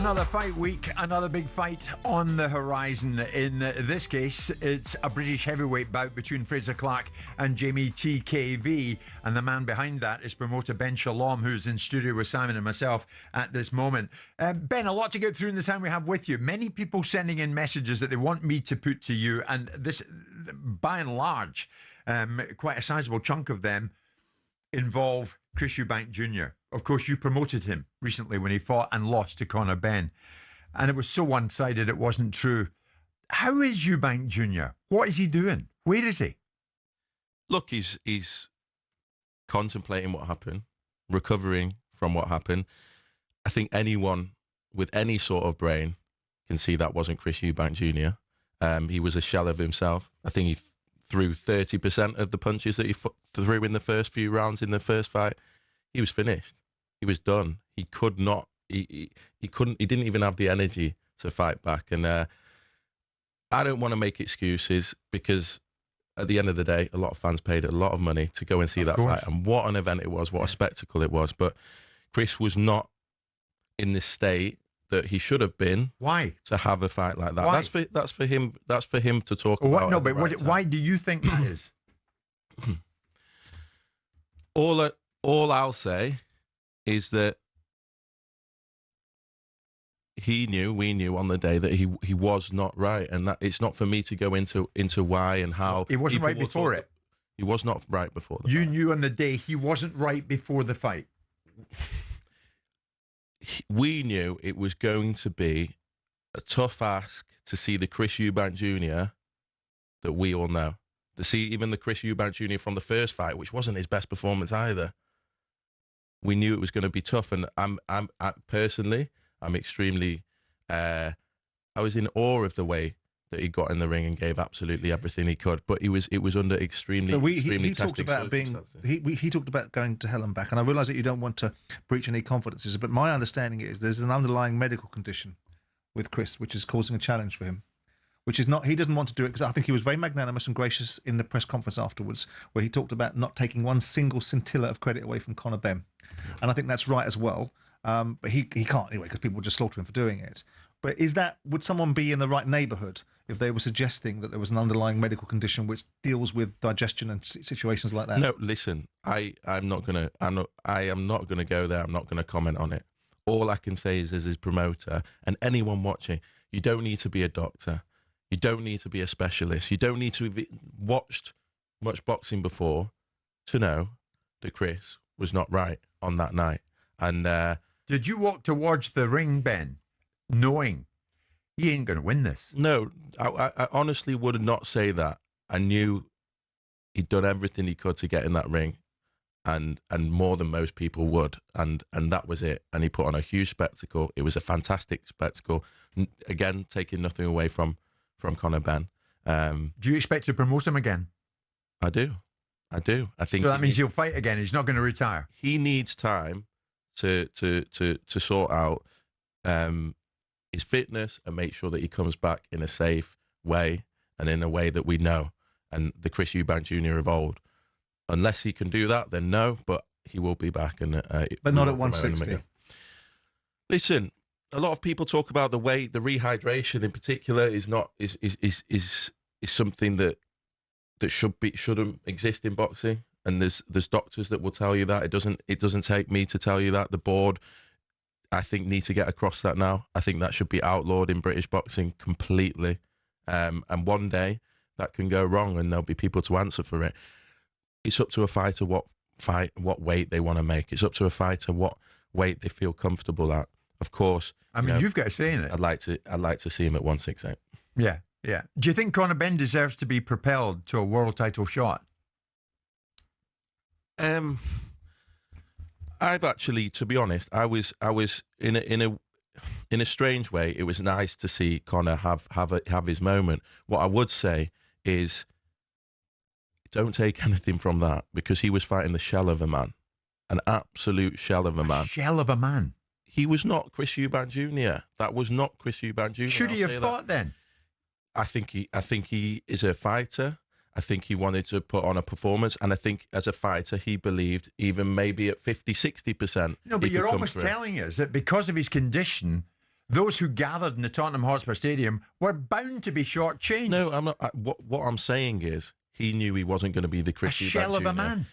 Another fight week, another big fight on the horizon. In this case, it's a British heavyweight bout between Frazer Clarke and Jeamie TKV. And the man behind that is promoter Ben Shalom, who's in studio with Simon and myself at this moment. Ben, a lot to get through in the time we have with you. Many people sending in messages that they want me to put to you. And this, by and large, quite a sizable chunk of them involve Chris Eubank Jr. Of course, you promoted him recently when he fought and lost to Conor Benn. And it was so one-sided it wasn't true. How is Eubank Jr.? What is he doing? Where is he? Look, he's contemplating what happened, recovering from what happened. I think anyone with any sort of brain can see that wasn't Chris Eubank Jr. He was a shell of himself. I think he threw 30% of the punches that he threw in the first few rounds in the first fight. He was finished. He was done. He could not. He couldn't. He didn't even have the energy to fight back. And I don't want to make excuses because at the end of the day, a lot of fans paid a lot of money to go and see that fight. And what an event it was! What a spectacle it was! But Chris was not in the state that he should have been. Why? To have a fight like that? Why? That's for him. That's for him to talk about. No, but why do you think that is? All I'll say is that we knew on the day that he was not right, and that it's not for me to go into why and how. He wasn't right before it. He was not right before the fight. You knew on the day he wasn't right before the fight. We knew it was going to be a tough ask to see the Chris Eubank Jr. that we all know. To see even the Chris Eubank Jr. from the first fight, which wasn't his best performance either. We knew it was going to be tough, and I'm personally, I'm extremely. I was in awe of the way that he got in the ring and gave absolutely everything he could. But it was under extremely. He talked about he talked about going to hell and back, and I realise that you don't want to breach any confidences, but my understanding is there's an underlying medical condition with Chris, which is causing a challenge for him. Which is not, he doesn't want to do it, because I think he was very magnanimous and gracious in the press conference afterwards, where he talked about not taking one single scintilla of credit away from Conor Benn. And I think that's right as well. But he can't anyway, because people would just slaughter him for doing it. But would someone be in the right neighbourhood if they were suggesting that there was an underlying medical condition which deals with digestion and situations like that? No, listen, I am not gonna go there. I'm not gonna comment on it. All I can say is, as his promoter and anyone watching, you don't need to be a doctor. You don't need to be a specialist. You don't need to have watched much boxing before to know that Chris was not right on that night. And did you walk towards the ring, Ben, knowing he ain't going to win this? No, I honestly would not say that. I knew he'd done everything he could to get in that ring, and more than most people would, and that was it. And he put on a huge spectacle. It was a fantastic spectacle. Again, taking nothing away from Conor Benn. Do you expect to promote him again? I do. I think so. That means he'll fight again. He's not going to retire. He needs time to sort out his fitness and make sure that he comes back in a safe way and in a way that we know, and the Chris Eubank Jr. of old. Unless he can do that, then no. But he will be back, and but not at 160. Listen. A lot of people talk about the weight, the rehydration in particular is something that shouldn't exist in boxing. And there's doctors that will tell you that. It doesn't take me to tell you that. The board, I think, need to get across that now. I think that should be outlawed in British boxing completely. And one day that can go wrong, and there'll be people to answer for it. It's up to a fighter what weight they want to make. It's up to a fighter what weight they feel comfortable at. Of course. I mean, you've got a say in it. I'd like to see him at 168. Yeah. Do you think Conor Benn deserves to be propelled to a world title shot? I've actually, to be honest, I was in a strange way. It was nice to see Conor have his moment. What I would say is, don't take anything from that, because he was fighting the shell of a man, an absolute shell of a man. Shell of a man. He was not Chris Eubank Jr. That was not Chris Eubank Jr. Should he have fought then? I think he is a fighter. I think he wanted to put on a performance, and I think as a fighter he believed even maybe at 50-60%. No, but you're almost telling us that because of his condition, those who gathered in the Tottenham Hotspur Stadium were bound to be shortchanged. No, I'm not. What I'm saying is he knew he wasn't going to be the Chris Eubank shell of Jr. a man.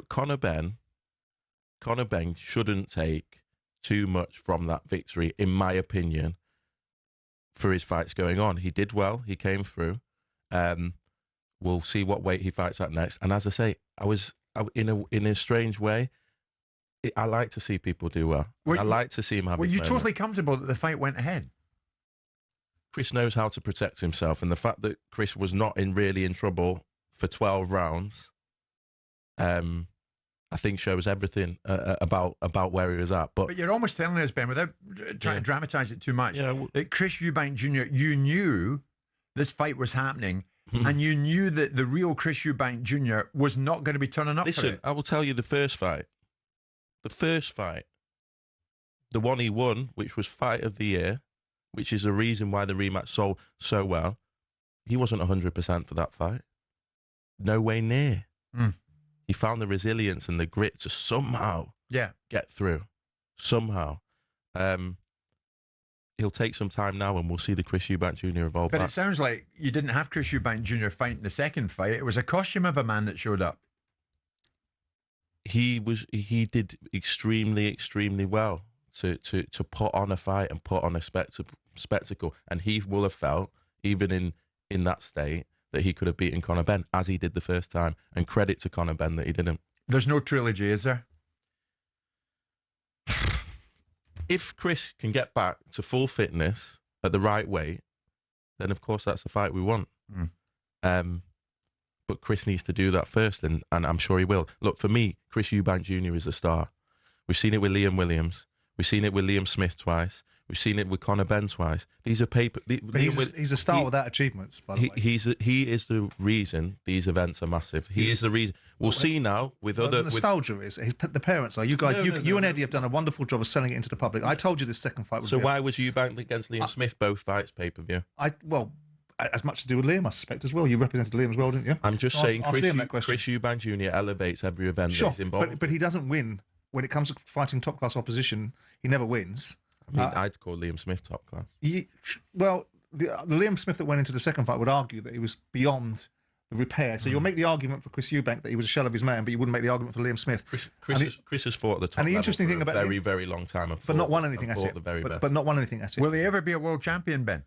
Conor Benn shouldn't take too much from that victory, in my opinion, for his fights going on. He did well. He came through. We'll see what weight he fights at next. And as I say, in a strange way, I like to see people do well. I like to see him have. Were you moment. totally comfortable that the fight went ahead? Chris knows how to protect himself, and the fact that Chris was not really in trouble for 12 rounds, I think shows everything about where he was at. But you're almost telling us, Ben, without trying to dramatise it too much, that Chris Eubank Jr., you knew this fight was happening, and you knew that the real Chris Eubank Jr. was not going to be turning up for it. Listen, I will tell you the first fight, the one he won, which was Fight of the Year, which is the reason why the rematch sold so well, he wasn't 100% for that fight. No way near. He found the resilience and the grit to somehow get through. Somehow. He'll take some time now, and we'll see the Chris Eubank Jr. evolve back. But it sounds like you didn't have Chris Eubank Jr. fighting the second fight. It was a costume of a man that showed up. He did extremely well to put on a fight and put on a spectacle, and he will have felt, even in that state, that he could have beaten Conor Benn as he did the first time, and credit to Conor Benn that he didn't. There's no trilogy, is there? If Chris can get back to full fitness at the right weight, then of course that's the fight we want. But Chris needs to do that first, and I'm sure he will. Look, for me, Chris Eubank Jr. is a star. We've seen it with Liam Williams. We've seen it with Liam Smith twice. We've seen it with Conor Benn twice. These are he's a star without achievements, by the way. He is the reason these events are massive. He is the reason. We'll see now with other... The nostalgia is, the parents are. You guys, you and Eddie have done a wonderful job of selling it into the public. I told you this second fight was... So why was Eubank against Liam Smith, both fights, pay-per-view? Well, as much to do with Liam, I suspect, as well. You represented Liam as well, didn't you? I'm just saying Chris Eubank Jr. elevates every event that he's involved but he doesn't win. When it comes to fighting top-class opposition, he never wins. I mean, I'd call Liam Smith top class. The Liam Smith that went into the second fight would argue that he was beyond the repair. So you'll make the argument for Chris Eubank that he was a shell of his man, but you wouldn't make the argument for Liam Smith. Chris has fought at the top level interesting thing about a very, very long time. But not won anything at it. But not won anything at it. Will he ever be a world champion, Ben?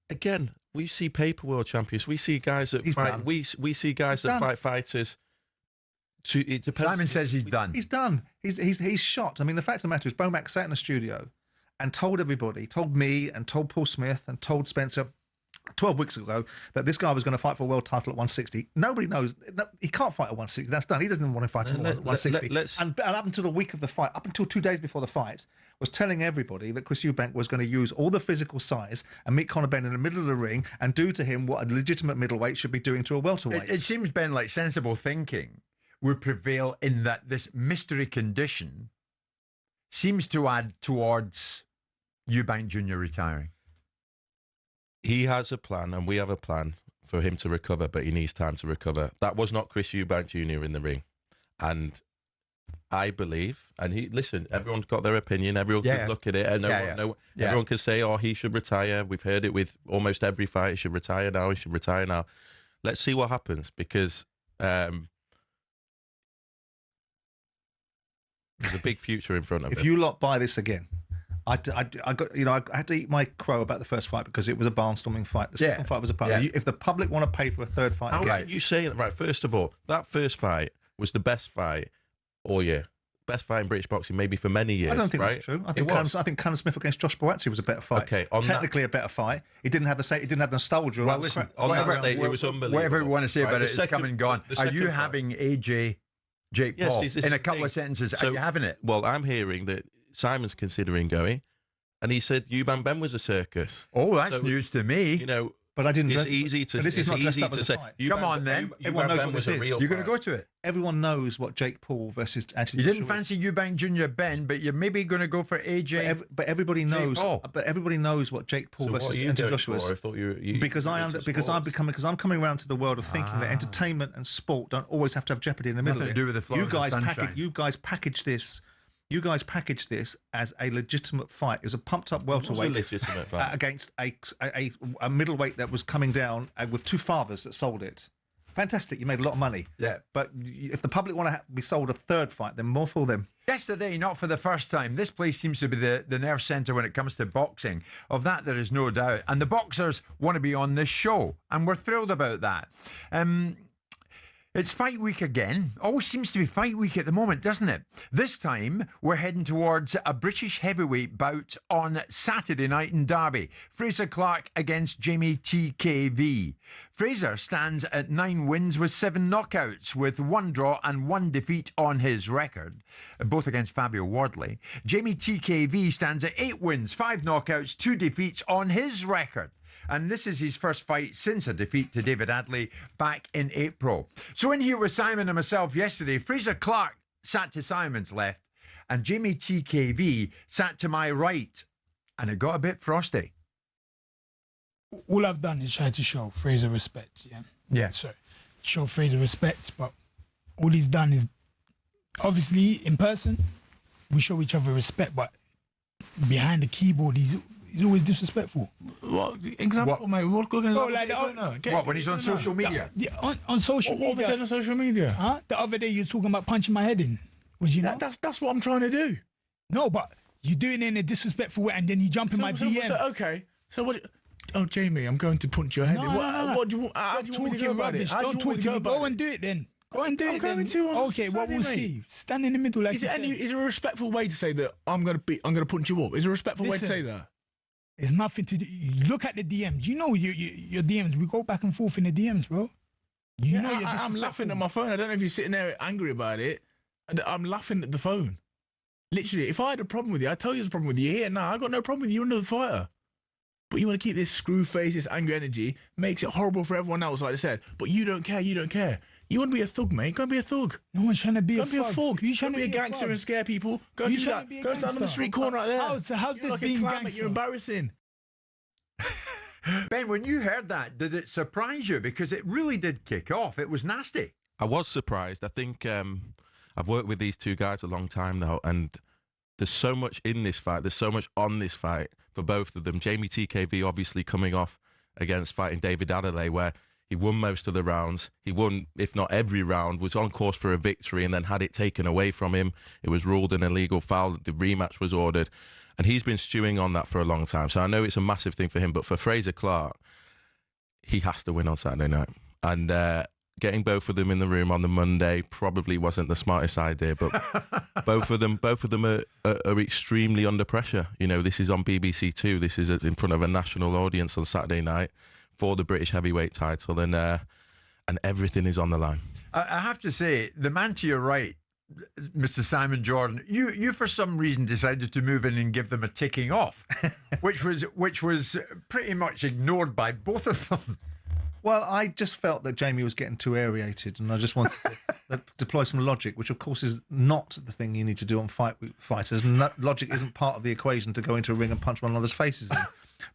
Again, we see paper world champions. We see guys that fight. We see guys that fight fighters. It depends. Simon says he's done. He's done. He's shot. I mean, the fact of the matter is, Bomac sat in the studio and told everybody, told me and told Paul Smith and told Spencer 12 weeks ago that this guy was going to fight for a world title at 160. Nobody knows. No, he can't fight at 160. That's done. He doesn't want to fight at 160. And up until the week of the fight, up until 2 days before the fight, was telling everybody that Chris Eubank was going to use all the physical size and meet Conor Benn in the middle of the ring and do to him what a legitimate middleweight should be doing to a welterweight. It seems, Ben, like sensible thinking would prevail in that this mystery condition seems to add towards Eubank Jr. retiring. He has a plan, and we have a plan for him to recover, but he needs time to recover. That was not Chris Eubank Jr. in the ring. And I believe, and listen, everyone's got their opinion. Everyone can look at it, and everyone can say, oh, he should retire. We've heard it with almost every fight. He should retire now. He should retire now. Let's see what happens, because there's a big future in front of him. If you lot buy this again, I got, I had to eat my crow about the first fight because it was a barnstorming fight. The second fight was a public. If the public want to pay for a third fight, how can you say that? Right, first of all, that first fight was the best fight all year. Best fight in British boxing, maybe for many years. I don't think right? that's true. I think Conor Smith against Josh Boatzy was a better fight. Okay, technically a better fight. It didn't have the nostalgia. Well, listen, on that stage, it was unbelievable. Whatever you want to say about it, it's come and gone. Are you having Jake Paul in a couple of sentences? Are you having it? Well, I'm hearing that Simon's considering going, and he said Eubank Benn was a circus. Oh, that's news to me. But I didn't. It's easy to say. Come on, then. Everyone knows what this is. You're going to go to it. Everyone knows what Jake Paul versus Anthony. You didn't fancy Eubank Jr. Ben, but you're maybe going to go for AJ. But everybody knows. But everybody knows what Jake Paul versus Anthony Joshua is. I thought because I'm coming around to the world of thinking that entertainment and sport don't always have to have jeopardy in the middle. Nothing to do with the flow. You guys package this You guys packaged this as a legitimate fight. It was a pumped-up welterweight legitimate fight. Against a middleweight that was coming down with two fathers that sold it. Fantastic. You made a lot of money. Yeah. But if the public want to be sold a third fight, then more for them. Yesterday, not for the first time, this place seems to be the nerve centre when it comes to boxing. Of that, there is no doubt. And the boxers want to be on this show, and we're thrilled about that. It's fight week again. Always seems to be fight week at the moment, doesn't it? This time, we're heading towards a British heavyweight bout on Saturday night in Derby. Frazer Clarke against Jeamie TKV. Frazer stands at 9 wins with 7 knockouts, with 1 draw and 1 defeat on his record, both against Fabio Wardley. Jeamie TKV stands at 8 wins, 5 knockouts, 2 defeats on his record. And this is his first fight since a defeat to David Adley back in April. So in here with Simon and myself yesterday, Frazer Clarke sat to Simon's left and Jeamie TKV sat to my right. And it got a bit frosty. All I've done is try to show Frazer respect, yeah? Yeah. So, show Frazer respect, but all he's done is, obviously, in person, we show each other respect, but behind the keyboard, he's always disrespectful. What example, mate? What looking What, when he's on social media? Yeah, on social media. What was it on social media? Huh? The other day you were talking about punching my head in. Was you not? That's what I'm trying to do. No, but you're doing it in a disrespectful way and then you jump in my DMs. Okay, so what... Oh, Jeamie, I'm going to punch your head in. No. What do you want? How do you want me to go about it? Don't talk to me. Go and do it then. Go and do it then. Okay, what we'll see. Stand in the middle like is there a respectful way to say that I'm going to punch you up? Is there a respectful way to say that? It's nothing to do. Look at the DMs. You know your DMs. We go back and forth in the DMs, bro. You know I'm laughing at my phone. I don't know if you're sitting there angry about it. I'm laughing at the phone. Literally, if I had a problem with you, I'd tell you there's a problem with you here. No, I got no problem with you. You're another fighter. But you want to keep this screw face, this angry energy, makes it horrible for everyone else, like I said. But you don't care. You don't care. You want to be a thug, mate. Go and be a thug. No one's trying to be a thug. You trying to be a gangster and scare people. Go and do that. Go down on the street corner right there. How's you're this like being a clown, gangster? You're embarrassing. Ben, when you heard that, did it surprise you? Because it really did kick off. It was nasty. I was surprised. I think I've worked with these two guys a long time now, and there's so much in this fight. There's so much on this fight for both of them. Jeamie TKV obviously coming off against fighting David Adley, where he won most of the rounds. He won, if not every round, was on course for a victory and then had it taken away from him. It was ruled an illegal foul. The rematch was ordered. And he's been stewing on that for a long time. So I know it's a massive thing for him. But for Frazer Clarke, he has to win on Saturday night. And getting both of them in the room on the Monday probably wasn't the smartest idea. But both of them are extremely under pressure. You know, this is on BBC Two. This is in front of a national audience on Saturday night for the British heavyweight title. And everything is on the line. I have to say, the man to your right, Mr. Simon Jordan, you for some reason decided to move in and give them a ticking off, which was pretty much ignored by both of them. Well, I just felt that Jeamie was getting too aerated, and I just wanted to deploy some logic, which of course is not the thing you need to do on fighters. Logic isn't part of the equation to go into a ring and punch one another's faces in.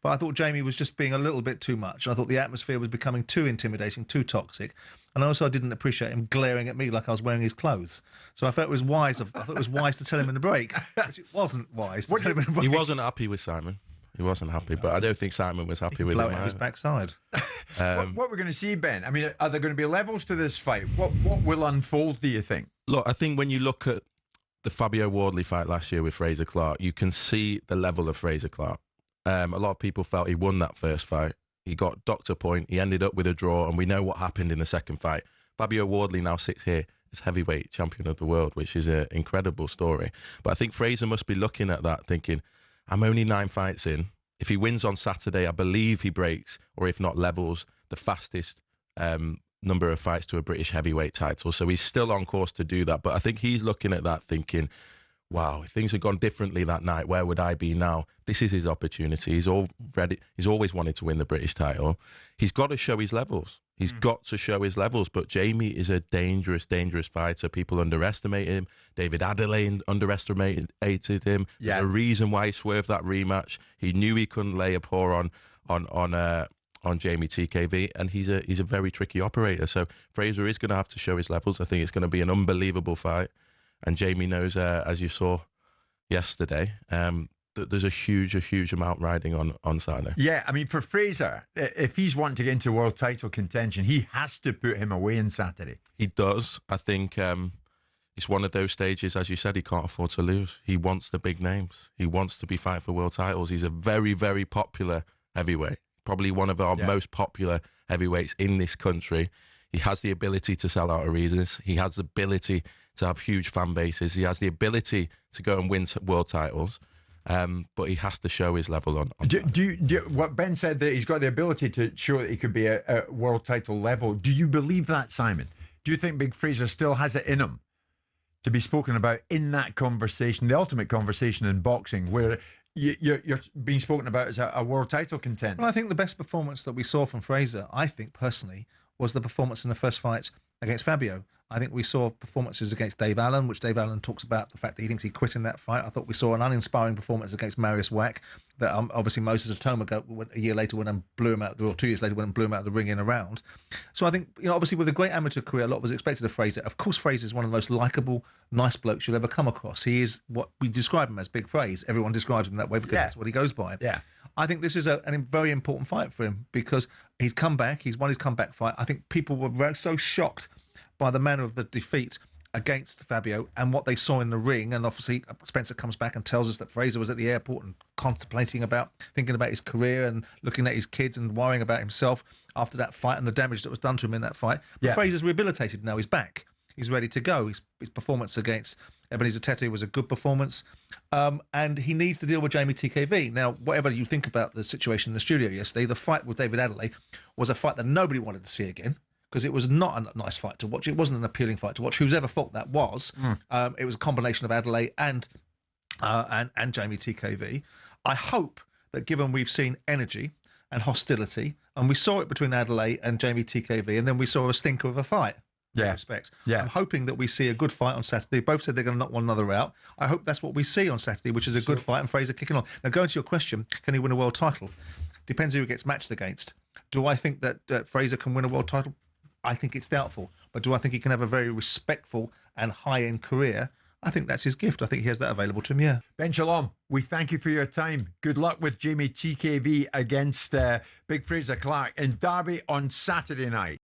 But I thought Jeamie was just being a little bit too much. I thought the atmosphere was becoming too intimidating, too toxic. And also I didn't appreciate him glaring at me like I was wearing his clothes. So I felt it was wise. I thought it was wise to tell him in the break, which it wasn't wise to tell him in the break. He wasn't happy with Simon. He wasn't happy, but I don't think Simon was happy with him. Blow it out his backside. What we're going to see, Ben? I mean, are there going to be levels to this fight? What will unfold, do you think? Look, I think when you look at the Fabio Wardley fight last year with Frazer Clarke, you can see the level of Frazer Clarke. A lot of people felt he won that first fight. He got docked a point. He ended up with a draw, and we know what happened in the second fight. Fabio Wardley now sits here as heavyweight champion of the world, which is an incredible story. But I think Frazer must be looking at that thinking, I'm only 9 fights in. If he wins on Saturday, I believe he breaks, or if not levels, the fastest number of fights to a British heavyweight title. So he's still on course to do that. But I think he's looking at that thinking, wow, if things had gone differently that night, where would I be now? This is his opportunity. He's always wanted to win the British title. He's got to show his levels. He's got to show his levels. But Jeamie is a dangerous, dangerous fighter. People underestimate him. David Adley underestimated him. Yeah. There's a reason why he swerved that rematch. He knew he couldn't lay a paw on Jeamie TKV, and he's a very tricky operator. So Frazer is going to have to show his levels. I think it's going to be an unbelievable fight. And Jeamie knows, as you saw yesterday. There's a huge amount riding on Saturday. Yeah, I mean, for Frazer, if he's wanting to get into world title contention, he has to put him away on Saturday. He does. I think it's one of those stages, as you said, he can't afford to lose. He wants the big names. He wants to be fighting for world titles. He's a very popular heavyweight, probably one of our most popular heavyweights in this country. He has the ability to sell out arenas. He has the ability to have huge fan bases. He has the ability to go and win world titles. But he has to show his level on what Ben said, that he's got the ability to show that he could be a world title level. Do you believe that, Simon? Do you think Big Frazer still has it in him to be spoken about in that conversation, the ultimate conversation in boxing, where you're being spoken about as a world title contender? Well, I think the best performance that we saw from Frazer, I think personally, was the performance in the first fight against Fabio. I think we saw performances against Dave Allen, which Dave Allen talks about the fact that he thinks he quit in that fight. I thought we saw an uninspiring performance against Marius Wack, that obviously Moses Atoma a year later went and blew him out, or 2 years later went and blew him out of the ring in a round. So I think, obviously with a great amateur career, a lot was expected of Frazer. Of course, Frazer is one of the most likeable, nice blokes you'll ever come across. He is what we describe him as, Big Fraze. Everyone describes him that way because that's what he goes by. Yeah. I think this is a very important fight for him because he's come back. He's won his comeback fight. I think people were so shocked by the manner of the defeat against Fabio and what they saw in the ring. And obviously Spencer comes back and tells us that Frazer was at the airport and thinking about his career and looking at his kids and worrying about himself after that fight and the damage that was done to him in that fight. But Frazer's rehabilitated now. He's back. He's ready to go. His performance against Ebenezer Tete was a good performance. And he needs to deal with Jeamie TKV. Now, whatever you think about the situation in the studio yesterday, the fight with David Adelaide was a fight that nobody wanted to see again, because it was not a nice fight to watch. It wasn't an appealing fight to watch. Who's ever thought that was? It was a combination of Adelaide and Jeamie TKV. I hope that, given we've seen energy and hostility, and we saw it between Adelaide and Jeamie TKV, and then we saw a stinker of a fight. Yeah. Respects. Yeah. I'm hoping that we see a good fight on Saturday. Both said they're going to knock one another out. I hope that's what we see on Saturday, which is a good fight, and Frazer kicking on. Now, going to your question, can he win a world title? Depends who he gets matched against. Do I think that Frazer can win a world title? I think it's doubtful. But do I think he can have a very respectful and high-end career? I think that's his gift. I think he has that available to him, yeah. Ben Shalom, we thank you for your time. Good luck with Jeamie TKV against Big Frazer Clarke in Derby on Saturday night.